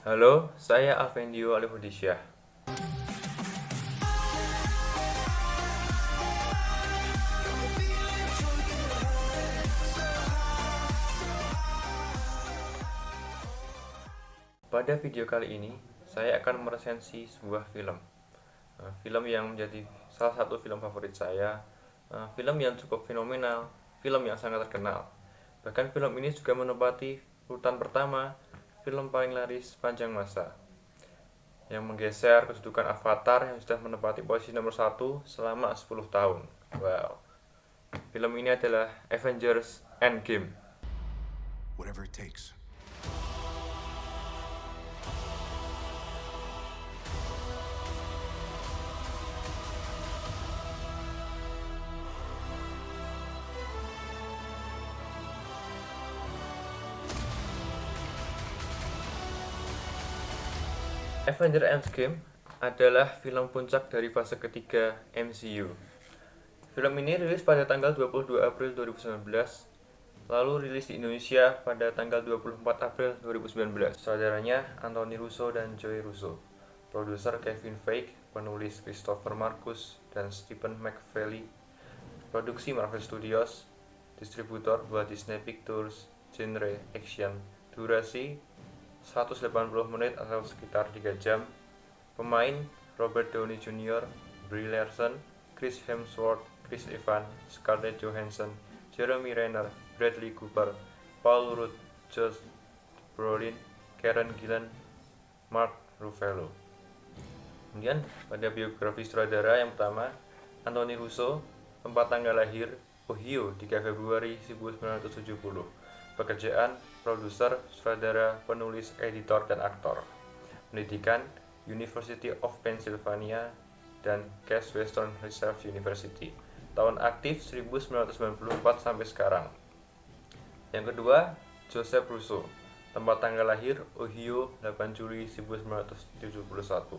Halo, saya Alvendio Alihudisya. Pada video kali ini, saya akan meresensi sebuah film. Film yang menjadi salah satu film favorit saya, film yang cukup fenomenal, film yang sangat terkenal. Bahkan film ini juga menempati urutan pertama film paling laris sepanjang masa, yang menggeser kedudukan Avatar yang sudah menempati posisi nomor 1 selama 10 tahun. Wow. Film ini adalah Avengers Endgame. Whatever it takes. Avengers Endgame adalah film puncak dari fase ketiga MCU. Film ini rilis pada tanggal 22 April 2019, lalu rilis di Indonesia pada tanggal 24 April 2019. Saudaranya Anthony Russo dan Joey Russo, produser Kevin Feige, penulis Christopher Marcus dan Stephen McFeely, produksi Marvel Studios, distributor buat Disney Pictures, genre action, durasi 180 menit atau sekitar 3 jam. Pemain Robert Downey Jr., Brie Larson, Chris Hemsworth, Chris Evans, Scarlett Johansson, Jeremy Renner, Bradley Cooper, Paul Rudd, Josh Brolin, Karen Gillan, Mark Ruffalo. Kemudian pada biografi sutradara yang pertama, Anthony Russo, tempat tanggal lahir Ohio 3 Februari 1970. Pekerjaan produser, sutradara, penulis, editor, dan aktor. Pendidikan University of Pennsylvania dan Case Western Reserve University. Tahun aktif 1994 sampai sekarang. Yang kedua, Joseph Russo, tempat tanggal lahir Ohio 8 Juli 1971.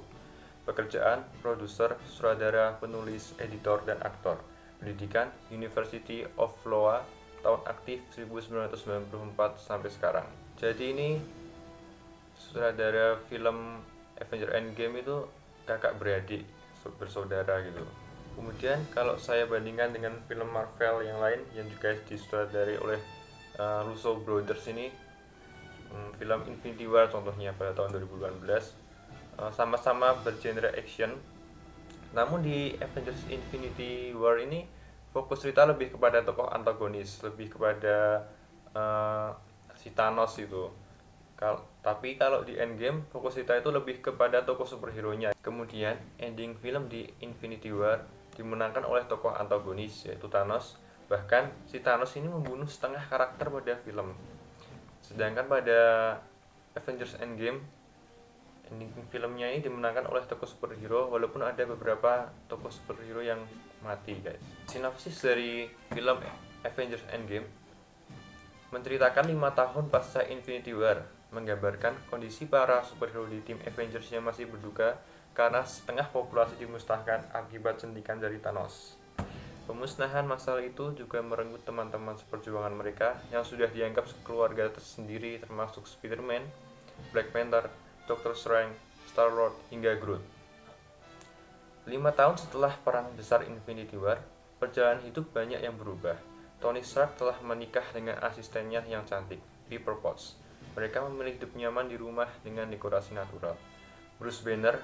Pekerjaan produser, sutradara, penulis, editor, dan aktor. Pendidikan University of Iowa, tahun aktif 1994 sampai sekarang. Jadi ini sutradara film Avengers Endgame itu kakak beradik, bersaudara gitu. Kemudian kalau saya bandingkan dengan film Marvel yang lain yang juga disutradarai oleh Russo Brothers ini, film Infinity War contohnya pada tahun 2018, sama-sama bergenre action. Namun di Avengers Infinity War ini fokus cerita lebih kepada tokoh antagonis, lebih kepada si Thanos itu. Tapi kalau di Endgame fokus cerita itu lebih kepada tokoh superhero-nya. Kemudian ending film di Infinity War dimenangkan oleh tokoh antagonis yaitu Thanos. Bahkan si Thanos ini membunuh setengah karakter pada film. Sedangkan pada Avengers Endgame, ending filmnya ini dimenangkan oleh tokoh superhero, walaupun ada beberapa tokoh superhero yang mati, guys. Sinopsis dari film Avengers Endgame menceritakan 5 tahun pasca Infinity War, menggambarkan kondisi para superhero di tim Avengers yang masih berduka karena setengah populasi dimusnahkan akibat suntikan dari Thanos. Pemusnahan massal itu juga merenggut teman-teman seperjuangan mereka yang sudah dianggap keluarga tersendiri, termasuk Spider-Man, Black Panther, Doctor Strange, Star-Lord, hingga Groot. 5 tahun setelah perang besar Infinity War, perjalanan hidup banyak yang berubah. Tony Stark telah menikah dengan asistennya yang cantik, Pepper Potts. Mereka memilih hidup nyaman di rumah dengan dekorasi natural. Bruce Banner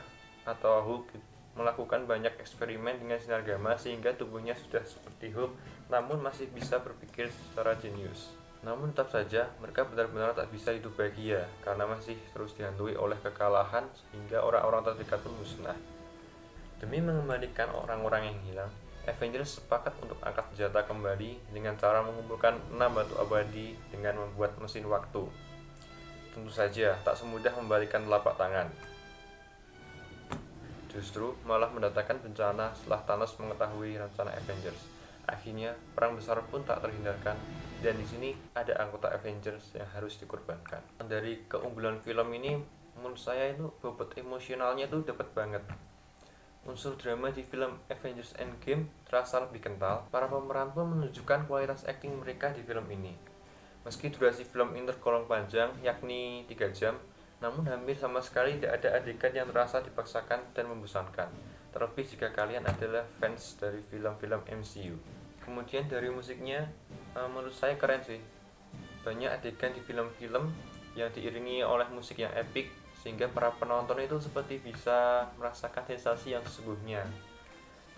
atau Hulk melakukan banyak eksperimen dengan sinar gamma sehingga tubuhnya sudah seperti Hulk, namun masih bisa berpikir secara jenius. Namun tetap saja mereka benar-benar tak bisa hidup bahagia karena masih terus dihantui oleh kekalahan sehingga orang-orang terdekat pun musnah. Demi mengembalikan orang-orang yang hilang, Avengers sepakat untuk angkat senjata kembali dengan cara mengumpulkan 6 batu abadi dengan membuat mesin waktu. Tentu saja tak semudah membalikan telapak tangan. Justru malah mendatangkan bencana setelah Thanos mengetahui rencana Avengers. Akhirnya perang besar pun tak terhindarkan, dan di sini ada anggota Avengers yang harus dikorbankan. Dari keunggulan film ini, menurut saya itu bobot emosionalnya tuh dapat banget. Unsur drama di film Avengers Endgame terasa lebih kental. Para pemeran pun menunjukkan kualitas akting mereka di film ini. Meski durasi film ini tergolong panjang, yakni 3 jam, Namun hampir sama sekali tidak ada adegan yang terasa dipaksakan dan membosankan, terlebih jika kalian adalah fans dari film-film MCU. Kemudian dari musiknya, menurut saya keren sih. Banyak adegan di film-film yang diiringi oleh musik yang epik, sehingga para penonton itu seperti bisa merasakan sensasi yang sesungguhnya.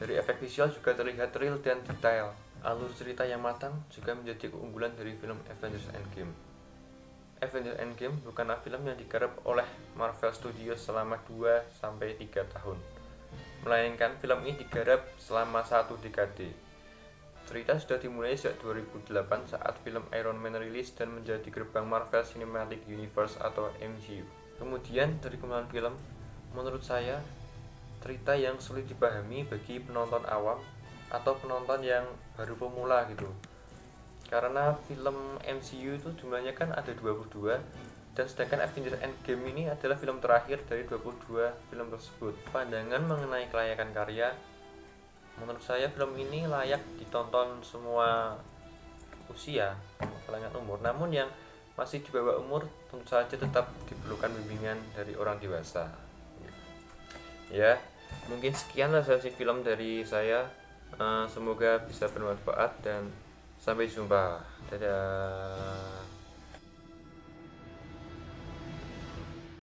Dari efek visual juga terlihat real dan detail. Alur cerita yang matang juga menjadi keunggulan dari film Avengers Endgame. Avengers Endgame bukanlah film yang digarap oleh Marvel Studios selama 2-3 tahun, melainkan film ini digarap selama 1 dekade. Cerita sudah dimulai sejak 2008 saat film Iron Man rilis dan menjadi gerbang Marvel Cinematic Universe atau MCU. Kemudian dari kemenangan film, menurut saya cerita yang sulit dipahami bagi penonton awam atau penonton yang baru pemula gitu. Karena film MCU itu jumlahnya kan ada 22, dan sedangkan Avengers Endgame ini adalah film terakhir dari 22 film tersebut. Pandangan mengenai kelayakan karya, menurut saya film ini layak ditonton semua usia, kalangan umur. Namun yang masih di bawah umur tentu saja tetap diperlukan bimbingan dari orang dewasa. Ya, mungkin sekian sesi film dari saya. Semoga bisa bermanfaat dan sampai jumpa. Dadah.